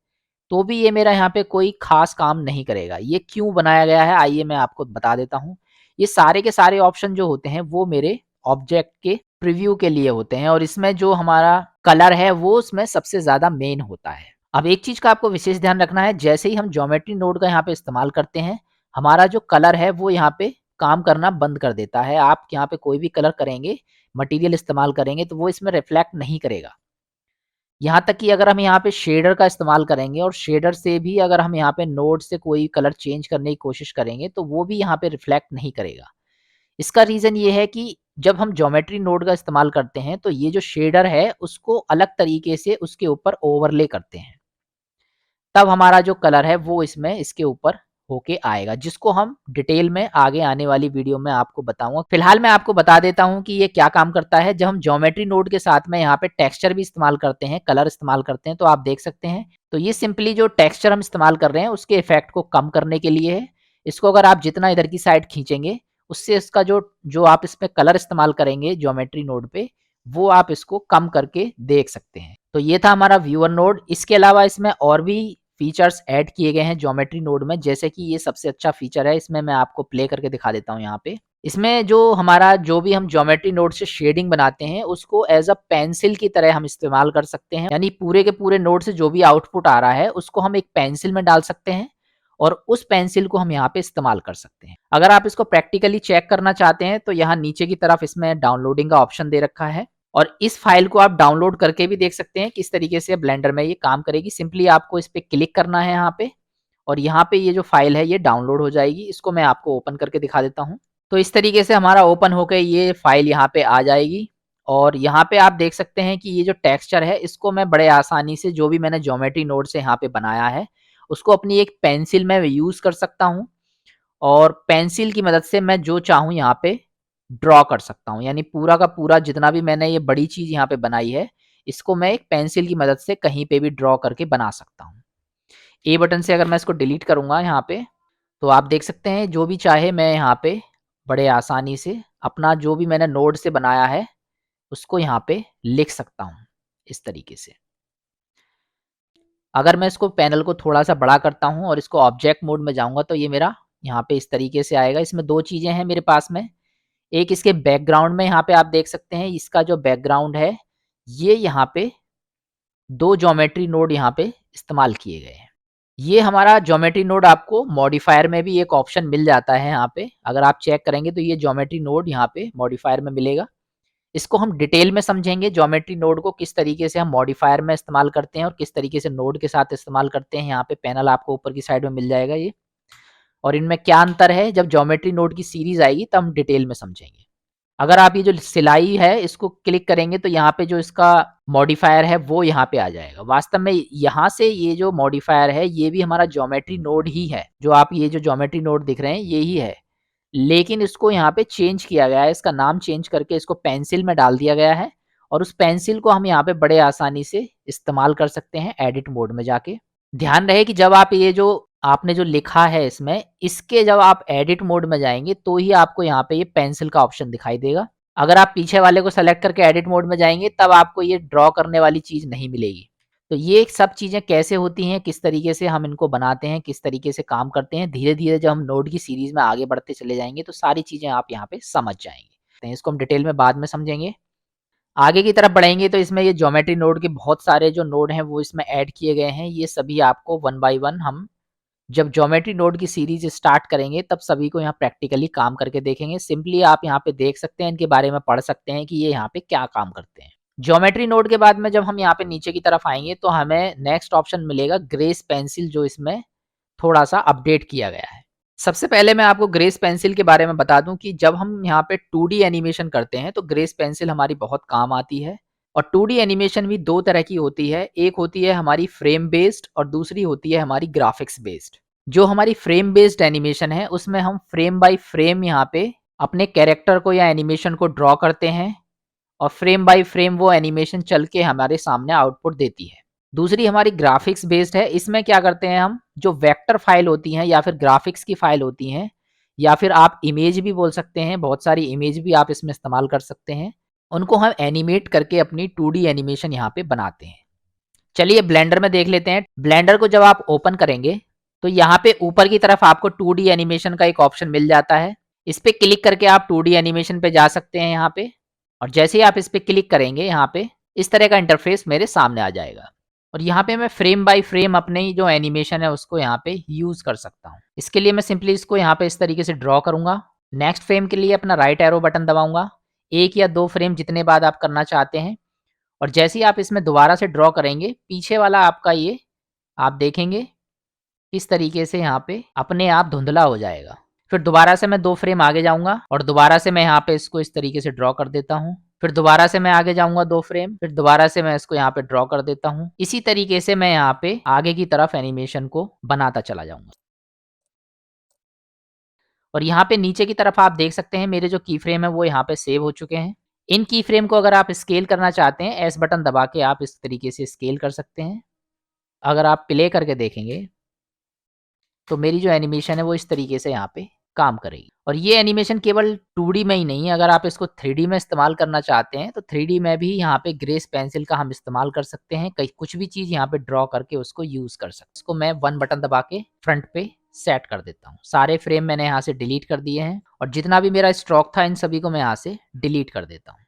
तो भी ये मेरा यहाँ पे कोई ख़ास काम नहीं करेगा। ये क्यों बनाया गया है आइए मैं आपको बता देता हूँ। ये सारे के सारे ऑप्शन जो होते हैं वो मेरे ऑब्जेक्ट के प्रीव्यू के लिए होते हैं, और इसमें जो हमारा कलर है वो उसमें सबसे ज़्यादा मेन होता है। अब एक चीज़ का आपको विशेष ध्यान रखना है, जैसे ही हम ज्योमेट्री नोड का यहाँ पे इस्तेमाल करते हैं, हमारा जो कलर है वो यहाँ पे काम करना बंद कर देता है। आप यहाँ पे कोई भी कलर करेंगे, मटेरियल इस्तेमाल करेंगे तो वो इसमें रिफ्लेक्ट नहीं करेगा। यहाँ तक कि अगर हम यहाँ पे शेडर का इस्तेमाल करेंगे और शेडर से भी अगर हम यहाँ पे नोड से कोई कलर चेंज करने की कोशिश करेंगे तो वो भी यहाँ पे रिफ्लेक्ट नहीं करेगा। इसका रीज़न ये है कि जब हम ज्योमेट्री नोड का इस्तेमाल करते हैं तो ये जो शेडर है उसको अलग तरीके से उसके ऊपर ओवरले करते हैं। तब हमारा जो कलर है वो इसमें इसके ऊपर होके आएगा, जिसको हम डिटेल में आगे आने वाली वीडियो में आपको बताऊंगा। फिलहाल मैं आपको बता देता हूं कि ये क्या काम करता है। जब हम ज्योमेट्री नोड के साथ में यहाँ पे टेक्सचर भी इस्तेमाल करते हैं, कलर इस्तेमाल करते हैं, तो आप देख सकते हैं। तो ये सिंपली जो टेक्सचर हम इस्तेमाल कर रहे हैं उसके इफेक्ट को कम करने के लिए है। इसको अगर आप जितना इधर की साइड खींचेंगे उससे इसका जो जो आप इसमें कलर इस्तेमाल करेंगे ज्योमेट्री नोड पे, वो आप इसको कम करके देख सकते हैं। तो ये था हमारा व्यूअर नोड। इसके अलावा इसमें और भी फीचर्स ऐड किए गए हैं ज्योमेट्री नोड में, जैसे कि ये सबसे अच्छा फीचर है। इसमें मैं आपको प्ले करके दिखा देता हूँ यहाँ पे। इसमें जो हमारा जो भी हम ज्योमेट्री नोड से शेडिंग बनाते हैं उसको एज अ पेंसिल की तरह हम इस्तेमाल कर सकते हैं। यानी पूरे के पूरे नोड से जो भी आउटपुट आ रहा है उसको हम एक पेंसिल में डाल सकते हैं और उस पेंसिल को हम यहाँ पे इस्तेमाल कर सकते हैं। अगर आप इसको प्रैक्टिकली चेक करना चाहते हैं तो यहाँ नीचे की तरफ इसमें डाउनलोडिंग का ऑप्शन दे रखा है, और इस फाइल को आप डाउनलोड करके भी देख सकते हैं किस तरीके से ब्लेंडर में ये काम करेगी। सिंपली आपको इस पे क्लिक करना है यहाँ पे, और यहाँ पे ये जो फाइल है ये डाउनलोड हो जाएगी। इसको मैं आपको ओपन करके दिखा देता हूँ। तो इस तरीके से हमारा ओपन होकर ये फाइल यहाँ पे आ जाएगी, और यहाँ पे आप देख सकते हैं कि ये जो टेक्सचर है इसको मैं बड़े आसानी से जो भी मैंने ज्योमेट्री नोड से यहाँ पे बनाया है उसको अपनी एक पेंसिल में यूज़ कर सकता हूँ, और पेंसिल की मदद से मैं जो चाहूँ यहाँ पे ड्रॉ कर सकता हूँ। यानी पूरा का पूरा जितना भी मैंने ये बड़ी चीज़ यहाँ पे बनाई है, इसको मैं एक पेंसिल की मदद से कहीं पे भी ड्रॉ करके बना सकता हूँ। ए बटन से अगर मैं इसको डिलीट करूँगा यहाँ पे, तो आप देख सकते हैं जो भी चाहे मैं यहाँ पे बड़े आसानी से अपना जो भी मैंने नोड से बनाया है, उसको यहाँ पे लिख सकता हूँ, इस तरीके से। अगर मैं इसको पैनल को थोड़ा-सा बड़ा करता हूँ और इसको ऑब्जेक्ट मोड में जाऊँगा तो ये मेरा यहाँ पे इस तरीके से आएगा। इसमें 2 चीज़ें हैं मेरे पास में। एक इसके बैकग्राउंड में यहाँ पे आप देख सकते हैं इसका जो बैकग्राउंड है, ये यहाँ पे 2 ज्योमेट्री नोड यहाँ पे इस्तेमाल किए गए हैं। ये हमारा ज्योमेट्री नोड आपको मॉडिफायर में भी एक ऑप्शन मिल जाता है यहाँ पे। अगर आप चेक करेंगे तो ये ज्योमेट्री नोड यहाँ पे मॉडिफायर में मिलेगा। इसको हम डिटेल में समझेंगे ज्योमेट्री नोड को किस तरीके से हम मॉडिफायर में इस्तेमाल करते हैं और किस तरीके से नोड के साथ इस्तेमाल करते हैं। यहाँ पे पैनल आपको ऊपर की साइड में मिल जाएगा ये, और इनमें क्या अंतर है जब ज्योमेट्री नोड की सीरीज आएगी तब हम डिटेल में समझेंगे। अगर आप ये जो सिलाई है इसको क्लिक करेंगे तो यहाँ पे जो इसका मॉडिफायर है वो यहाँ पे आ जाएगा। वास्तव में यहाँ से ये जो मॉडिफायर है ये भी हमारा ज्योमेट्री नोड ही है। जो आप ये जो ज्योमेट्री नोड दिख रहे हैं ये ही है, लेकिन इसको यहाँ पे चेंज किया गया है, इसका नाम चेंज करके इसको पेंसिल में डाल दिया गया है और उस पेंसिल को हम यहाँ पे बड़े आसानी से इस्तेमाल कर सकते हैं एडिट मोड में जाके। ध्यान रहे कि जब आप ये जो आपने जो लिखा है इसमें, इसके जब आप एडिट मोड में जाएँगे तो ही आपको यहाँ पे ये पेंसिल का ऑप्शन दिखाई देगा। अगर आप पीछे वाले को सेलेक्ट करके एडिट मोड में जाएँगे तब आपको ये ड्रॉ करने वाली चीज़ नहीं मिलेगी। तो ये सब चीज़ें कैसे होती हैं, किस तरीके से हम इनको बनाते हैं, किस तरीके से काम करते हैं, धीरे-धीरे जब हम नोड की सीरीज़ में आगे बढ़ते चले जाएँगे तो सारी चीज़ें आप यहाँ पे समझ जाएँगे। इसको हम डिटेल में बाद में समझेंगे। आगे की तरफ बढ़ेंगे तो इसमें ये ज्योमेट्री नोड के बहुत सारे जो नोड हैं वो इसमें ऐड किए गए हैं। ये सभी आपको वन बाय वन हम जब ज्योमेट्री नोड की सीरीज़ स्टार्ट करेंगे तब सभी को यहाँ प्रैक्टिकली काम करके देखेंगे। सिंपली आप यहाँ पे देख सकते हैं, इनके बारे में पढ़ सकते हैं कि ये यहाँ पे क्या काम करते हैं। ज्योमेट्री नोड के बाद में जब हम यहाँ पे नीचे की तरफ आएँगे तो हमें नेक्स्ट ऑप्शन मिलेगा ग्रेस पेंसिल, जो इसमें थोड़ा-सा अपडेट किया गया है। सबसे पहले मैं आपको ग्रेस पेंसिल के बारे में बता दूँ कि जब हम यहाँ पे 2D एनिमेशन करते हैं तो ग्रेस पेंसिल हमारी बहुत काम आती है। और 2D एनिमेशन भी 2 तरह की होती है, एक होती है हमारी फ्रेम बेस्ड और दूसरी होती है हमारी ग्राफिक्स बेस्ड। जो हमारी फ्रेम बेस्ड एनिमेशन है उसमें हम फ्रेम बाय फ्रेम यहाँ पे अपने कैरेक्टर को या एनिमेशन को ड्रॉ करते हैं और फ्रेम बाय फ्रेम वो एनिमेशन चल के हमारे सामने आउटपुट देती है। दूसरी हमारी ग्राफिक्स बेस्ड है, इसमें क्या करते हैं हम जो वेक्टर फाइल होती हैं या फिर ग्राफिक्स की फाइल होती हैं या फिर आप इमेज भी बोल सकते हैं, बहुत सारी इमेज भी आप इसमें इस्तेमाल कर सकते हैं, उनको हम एनिमेट करके अपनी 2D एनिमेशन यहाँ पे बनाते हैं। चलिए ब्लेंडर में देख लेते हैं। ब्लेंडर को जब आप ओपन करेंगे तो यहाँ पे ऊपर की तरफ आपको 2D एनिमेशन का एक ऑप्शन मिल जाता है। इस पे क्लिक करके आप 2D एनिमेशन पे जा सकते हैं यहाँ पे, और जैसे ही आप इस पे क्लिक करेंगे यहाँ पे इस तरह का इंटरफेस मेरे सामने आ जाएगा और यहाँ पे मैं फ्रेम बाय फ्रेम अपने जो एनिमेशन है उसको यहाँ पे यूज़ कर सकता हूँ। इसके लिए मैं सिंपली इसको यहाँ पे इस तरीके से ड्रॉ करूँगा। नेक्स्ट फ्रेम के लिए अपना राइट एरो बटन दबाऊँगा, 1 या 2 फ्रेम जितने बाद आप करना चाहते हैं, और जैसे ही आप इसमें दोबारा से ड्रॉ करेंगे पीछे वाला आपका ये आप देखेंगे इस तरीके से यहाँ पे अपने आप धुंधला हो जाएगा। फिर दोबारा से मैं 2 फ्रेम आगे जाऊँगा और दोबारा से मैं यहाँ पे इसको इस तरीके से ड्रॉ कर देता हूँ। फिर दोबारा से मैं आगे जाऊँगा 2 फ्रेम, फिर दोबारा से मैं इसको यहाँ पे ड्रॉ कर देता हूँ। इसी तरीके से मैं यहाँ पे आगे की तरफ एनिमेशन को बनाता चला जाऊँगा। और यहाँ पे नीचे की तरफ आप देख सकते हैं मेरे जो की फ्रेम है वो यहाँ पे सेव हो चुके हैं। इन की फ्रेम को अगर आप स्केल करना चाहते हैं, एस बटन दबा के आप इस तरीके से स्केल कर सकते हैं। अगर आप प्ले करके देखेंगे तो मेरी जो एनिमेशन है वो इस तरीके से यहाँ पे काम करेगी। और ये एनिमेशन केवल 2D में ही नहीं है, अगर आप इसको 3D में इस्तेमाल करना चाहते हैं तो 3D में भी यहाँ पे ग्रेस पेंसिल का हम इस्तेमाल कर सकते हैं। कहीं कुछ भी चीज़ यहाँ पे ड्रॉ करके उसको यूज़ कर सकते हैं। इसको मैं 1 बटन दबा के फ्रंट पे सेट कर देता हूँ। सारे फ्रेम मैंने यहाँ से डिलीट कर दिए हैं और जितना भी मेरा स्ट्रोक था इन सभी को मैं यहाँ से डिलीट कर देता हूँ।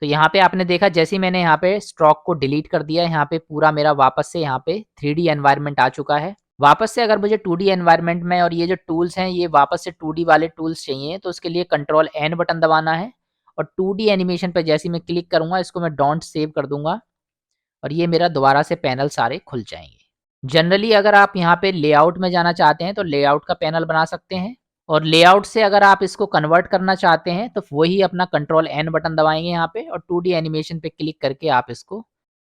तो यहाँ पे आपने देखा जैसे ही मैंने यहाँ पे स्ट्रोक को डिलीट कर दिया, यहाँ पे पूरा मेरा वापस से यहाँ पे 3D एनवायरनमेंट आ चुका है। वापस से अगर मुझे 2D एनवायरनमेंट में और ये जो टूल्स हैं ये वापस से 2D वाले टूल्स चाहिए तो उसके लिए कंट्रोल एन बटन दबाना है और 2D एनिमेशन पे जैसे ही मैं क्लिक करूँगा इसको मैं डोंट सेव कर दूंगा और ये मेरा दोबारा से पैनल सारे खुल जाएंगे। जनरली अगर आप यहाँ पे लेआउट में जाना चाहते हैं तो लेआउट का पैनल बना सकते हैं, और लेआउट से अगर आप इसको कन्वर्ट करना चाहते हैं तो वही अपना कंट्रोल एन बटन दबाएंगे यहाँ पे और 2D एनिमेशन पे क्लिक करके आप इसको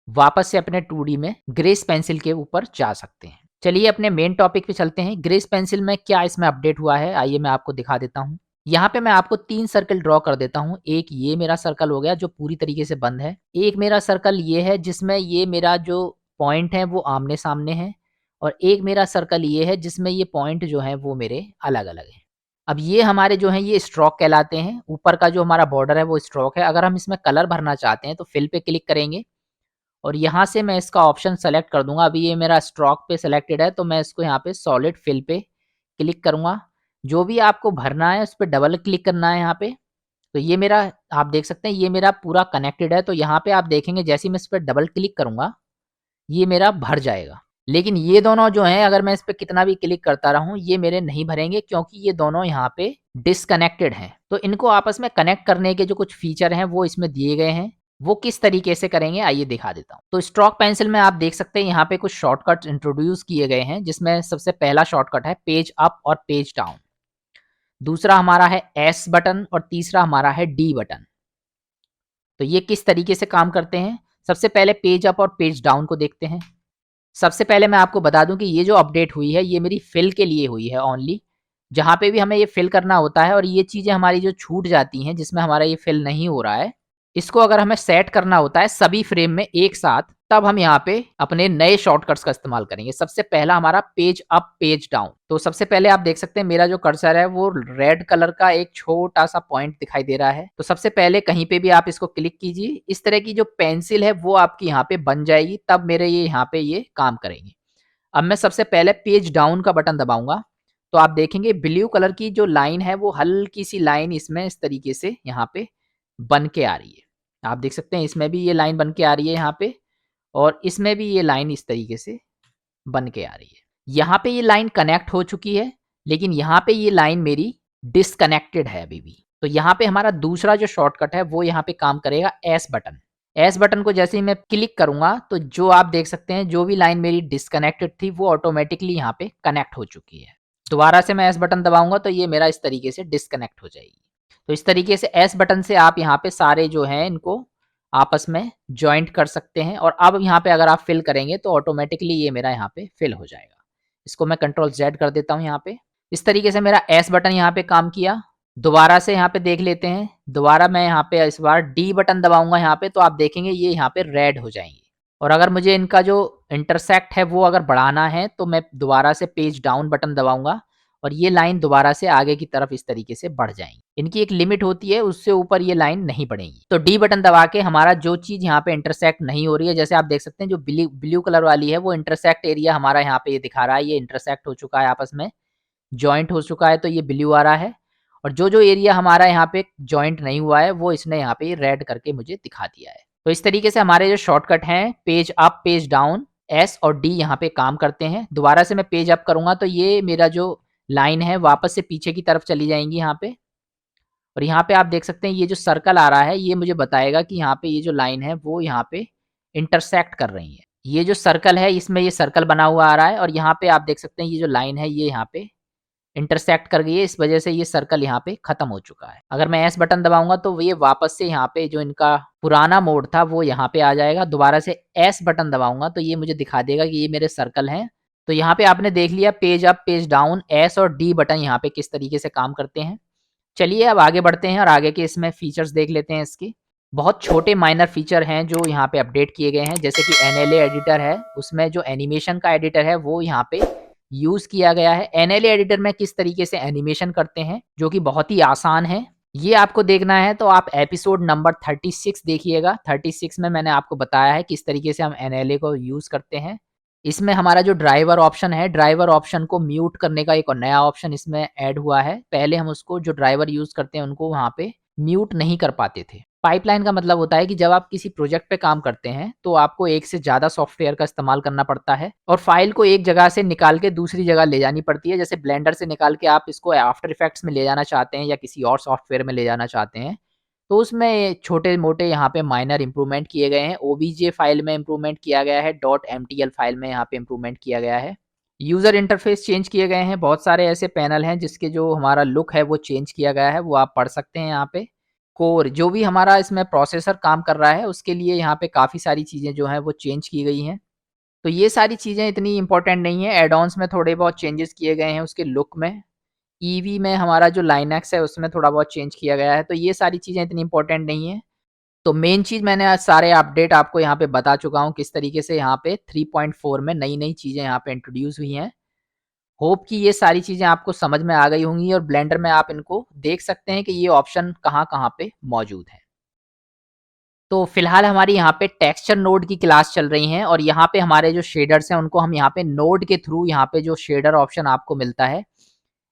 वापस से अपने 2D में ग्रेस पेंसिल के ऊपर जा सकते हैं। चलिए अपने मेन टॉपिक पे चलते हैं। ग्रेस पेंसिल में क्या इसमें अपडेट हुआ है आइए मैं आपको दिखा देता हूँ। यहाँ पे मैं आपको 3 सर्कल ड्रॉ कर देता हूँ। एक ये मेरा सर्कल हो गया जो पूरी तरीके से बंद है, एक मेरा सर्कल ये है जिसमें ये मेरा जो पॉइंट है वो आमने सामने है, और एक मेरा सर्कल ये है जिसमें ये पॉइंट जो है वो मेरे अलग अलग हैं। अब ये हमारे जो हैं ये स्ट्रोक कहलाते हैं। ऊपर का जो हमारा बॉर्डर है वो स्ट्रोक है। अगर हम इसमें कलर भरना चाहते हैं तो फिल पे क्लिक करेंगे और यहाँ से मैं इसका ऑप्शन सेलेक्ट कर दूंगा। अभी ये मेरा स्ट्रोक पे सेलेक्टेड है तो मैं इसको यहाँ पे सॉलिड फिल पे क्लिक करूँगा। जो भी आपको भरना है उस पर डबल क्लिक करना है यहाँ पे। तो ये मेरा आप देख सकते हैं ये मेरा पूरा कनेक्टेड है, तो यहाँ पे आप देखेंगे जैसे ही मैं इस पर डबल क्लिक करूँगा ये मेरा भर जाएगा। लेकिन ये दोनों जो हैं अगर मैं इस पे कितना भी क्लिक करता रहूँ ये मेरे नहीं भरेंगे क्योंकि ये दोनों यहाँ पे डिसकनेक्टेड हैं। तो इनको आपस में कनेक्ट करने के जो कुछ फीचर हैं वो इसमें दिए गए हैं। वो किस तरीके से करेंगे आइए दिखा देता हूँ। तो स्ट्रोक पेंसिल में आप देख सकते हैं यहाँ पे कुछ शॉर्टकट इंट्रोड्यूस किए गए हैं, जिसमें सबसे पहला शॉर्टकट है पेज अप और पेज डाउन, दूसरा हमारा है एस बटन और तीसरा हमारा है डी बटन। तो ये किस तरीके से काम करते हैं, सबसे पहले पेज अप और पेज डाउन को देखते हैं। सबसे पहले मैं आपको बता दूं कि ये जो अपडेट हुई है ये मेरी फिल के लिए हुई है ओनली। जहाँ पे भी हमें ये फिल करना होता है और ये चीज़ें हमारी जो छूट जाती हैं जिसमें हमारा ये फिल नहीं हो रहा है, इसको अगर हमें सेट करना होता है सभी फ्रेम में एक साथ, तब हम यहाँ पे अपने नए शॉर्टकट्स का इस्तेमाल करेंगे। सबसे पहला हमारा पेज अप, पेज डाउन। तो सबसे पहले आप देख सकते हैं मेरा जो कर्सर है वो रेड कलर का एक छोटा-सा पॉइंट दिखाई दे रहा है। तो सबसे पहले कहीं पे भी आप इसको क्लिक कीजिए। इस तरह की जो पेंसिल है वो आपकी यहाँ पे बन जाएगी, तब मेरे ये यहाँ पे ये काम करेंगे। अब मैं सबसे पहले पेज डाउन का बटन दबाऊँगा, तो आप देखेंगे ब्लू कलर की जो लाइन है वो हल्की-सी लाइन इसमें इस तरीके से यहाँ पे बन के आ रही है। आप देख सकते हैं इसमें भी ये लाइन बन के आ रही है यहाँ पे, और इसमें भी ये लाइन इस तरीके से बन के आ रही है। यहाँ पे ये लाइन कनेक्ट हो चुकी है, लेकिन यहाँ पे ये लाइन मेरी डिस्कनेक्टेड है अभी भी। तो यहाँ पे हमारा दूसरा जो शॉर्टकट है वो यहाँ पे काम करेगा एस बटन। एस बटन को जैसे ही मैं क्लिक करूँगा तो जो आप देख सकते हैं जो भी लाइन मेरी डिस्कनेक्टेड थी वो ऑटोमेटिकली यहाँ पे कनेक्ट हो चुकी है। दोबारा से मैं एस बटन दबाऊँगा तो ये मेरा इस तरीके से डिस्कनेक्ट हो जाएगी। तो इस तरीके से एस बटन से आप यहाँ पे सारे जो हैं इनको आपस में जॉइंट कर सकते हैं, और अब यहाँ पे अगर आप फिल करेंगे तो ऑटोमेटिकली ये मेरा यहाँ पे फिल हो जाएगा। इसको मैं कंट्रोल जेड कर देता हूँ यहाँ पे। इस तरीके से मेरा एस बटन यहाँ पे काम किया। दोबारा से यहाँ पे देख लेते हैं। दोबारा मैं यहाँ पे इस बार डी बटन दबाऊँगा यहाँ पे, तो आप देखेंगे ये यहाँ पे रेड हो जाएँगे। और अगर मुझे इनका जो इंटरसेक्ट है वो अगर बढ़ाना है तो मैं दोबारा से पेज डाउन बटन दबाऊँगा और ये लाइन दोबारा से आगे की तरफ इस तरीके से बढ़ जाएँगी। इनकी एक लिमिट होती है, उससे ऊपर ये लाइन नहीं बढ़ेंगी। तो डी बटन दबा के हमारा जो चीज़ यहाँ पे इंटरसेक्ट नहीं हो रही है, जैसे आप देख सकते हैं जो ब्लू कलर वाली है वो इंटरसेक्ट एरिया हमारा यहाँ पे ये दिखा रहा है, ये इंटरसेक्ट हो चुका है आपस में, जॉइंट हो चुका है, तो ये ब्लू आ रहा है। और जो एरिया हमारा यहाँ पे जॉइंट नहीं हुआ है वो इसने यहाँ पे रेड करके मुझे दिखा दिया है। तो इस तरीके से हमारे जो शॉर्टकट हैं page up, page down, S और डी यहाँ पे काम करते हैं। दोबारा से मैं पेज अप करूँगा तो ये मेरा जो लाइन है वापस से पीछे की तरफ चली जाएँगी यहाँ पे। और यहाँ पे आप देख सकते हैं ये जो सर्कल आ रहा है ये मुझे बताएगा कि यहाँ पे ये जो लाइन है वो यहाँ पे इंटरसेक्ट कर रही है। ये जो सर्कल है इसमें ये सर्कल बना हुआ आ रहा है, और यहाँ पे आप देख सकते हैं ये जो लाइन है ये यहाँ पे इंटरसेक्ट कर गई है, इस वजह से ये सर्कल यहाँ पे खत्म हो चुका है। अगर मैं एस बटन दबाऊंगा तो ये वापस से यहाँ पे जो इनका पुराना मोड था वो यहाँ पे आ जाएगा। दोबारा से एस बटन दबाऊंगा तो ये मुझे दिखा देगा कि ये मेरे सर्कल हैं। तो यहाँ पे आपने देख लिया page up, page down, S और डी बटन यहाँ पे किस तरीके से काम करते हैं। चलिए अब आगे बढ़ते हैं और आगे के इसमें फीचर्स देख लेते हैं इसके। बहुत छोटे माइनर फीचर हैं जो यहाँ पे अपडेट किए गए हैं, जैसे कि एनएलए एडिटर है, उसमें जो एनिमेशन का एडिटर है वो यहाँ पे यूज़ किया गया है। एनएलए एडिटर में किस तरीके से एनिमेशन करते हैं जो कि बहुत ही आसान है। ये आपको देखना है तो आप एपिसोड नंबर 36 देखिएगा। 36 में मैंने आपको बताया है किस तरीके से हम एनएलए को यूज़ करते हैं। इसमें हमारा जो ड्राइवर ऑप्शन है, ड्राइवर ऑप्शन को म्यूट करने का एक और नया ऑप्शन इसमें ऐड हुआ है। पहले हम उसको जो ड्राइवर यूज़ करते हैं उनको वहाँ पे म्यूट नहीं कर पाते थे। पाइपलाइन का मतलब होता है कि जब आप किसी प्रोजेक्ट पे काम करते हैं तो आपको एक से ज़्यादा सॉफ्टवेयर का इस्तेमाल करना पड़ता है और फाइल को एक जगह से निकाल के दूसरी जगह ले जानी पड़ती है। जैसे ब्लेंडर से निकाल के आप इसको आफ्टर इफेक्ट्स में ले जाना चाहते हैं या किसी और सॉफ्टवेयर में ले जाना चाहते हैं, तो उसमें छोटे-मोटे यहाँ पे माइनर इम्प्रूवमेंट किए गए हैं। ओबीजे फाइल में इम्प्रूवमेंट किया गया है, .mtl फाइल में यहाँ पे इम्प्रूवमेंट किया गया है। यूज़र इंटरफेस चेंज किए गए हैं, बहुत सारे ऐसे पैनल हैं जिसके जो हमारा लुक है वो चेंज किया गया है, वो आप पढ़ सकते हैं यहाँ पे। कोर जो भी हमारा इसमें प्रोसेसर काम कर रहा है उसके लिए यहाँ पे काफ़ी सारी चीज़ें जो हैं वो चेंज की गई हैं। तो ये सारी चीज़ें इतनी इम्पोर्टेंट नहीं है, एड-ऑन्स में थोड़े बहुत चेंजेस किए गए हैं उसके लुक में। ईवी में हमारा जो लाइनक्स है उसमें थोड़ा बहुत चेंज किया गया है, तो ये सारी चीज़ें इतनी इम्पोर्टेंट नहीं है। तो मेन चीज़ मैंने आज सारे अपडेट आपको यहाँ पे बता चुका हूँ किस तरीके से यहाँ पे 3.4 में नई-नई चीज़ें यहाँ पे इंट्रोड्यूस हुई हैं। होप कि ये सारी चीज़ें आपको समझ में आ गई होंगी और ब्लेंडर में आप इनको देख सकते हैं कि ये ऑप्शन कहाँ-कहाँ पे मौजूद है। तो फिलहाल हमारी यहाँ पे टेक्सचर नोड की क्लास चल रही हैं और यहाँ पे हमारे जो शेडर्स हैं उनको हम यहाँ पे नोड के थ्रू यहाँ पे जो शेडर ऑप्शन आपको मिलता है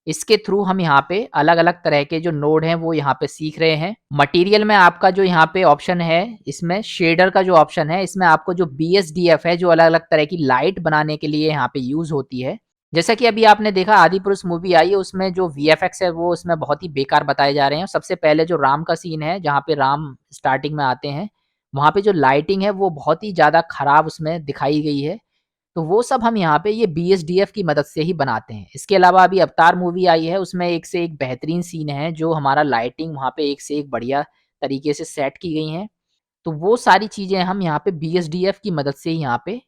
इसके थ्रू हम यहाँ पे अलग-अलग तरह के जो नोड हैं वो यहाँ पे सीख रहे हैं। मटेरियल में आपका जो यहाँ पे ऑप्शन है इसमें शेडर का जो ऑप्शन है इसमें आपको जो BSDF है जो अलग-अलग तरह की लाइट बनाने के लिए यहाँ पे यूज़ होती है। जैसा कि अभी आपने देखा आदिपुरुष मूवी आई है उसमें जो VFX है वो उसमें बहुत ही बेकार बताए जा रहे हैं। सबसे पहले जो राम का सीन है जहाँ पे राम स्टार्टिंग में आते हैं, वहाँ पे जो लाइटिंग है वो बहुत ही ज़्यादा खराब उसमें दिखाई गई है। तो वो सब हम यहाँ पे ये BSDF की मदद से ही बनाते हैं। इसके अलावा अभी अवतार मूवी आई है उसमें एक से एक बेहतरीन सीन है जो हमारा लाइटिंग वहाँ पे एक से एक बढ़िया तरीके से सेट की गई हैं। तो वो सारी चीज़ें हम यहाँ पे BSDF की मदद से ही यहाँ पे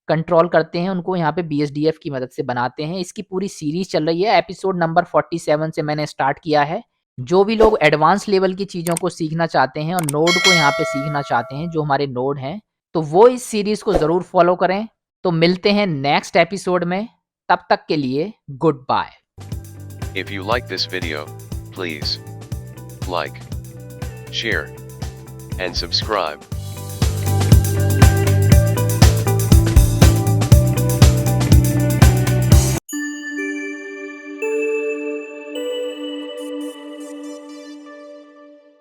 कंट्रोल करते हैं, उनको यहाँ पे BSDF की मदद से बनाते हैं। इसकी पूरी सीरीज़ चल रही है, एपिसोड नंबर 47 से मैंने स्टार्ट किया है। जो भी लोग एडवांस लेवल की चीज़ों को सीखना चाहते हैं और नोड को यहाँ पे सीखना चाहते हैं, जो हमारे नोड हैं, तो वो इस सीरीज़ को ज़रूर फॉलो करें। तो मिलते हैं नेक्स्ट एपिसोड में, तब तक के लिए good bye. If you like this video, please like, share, and subscribe.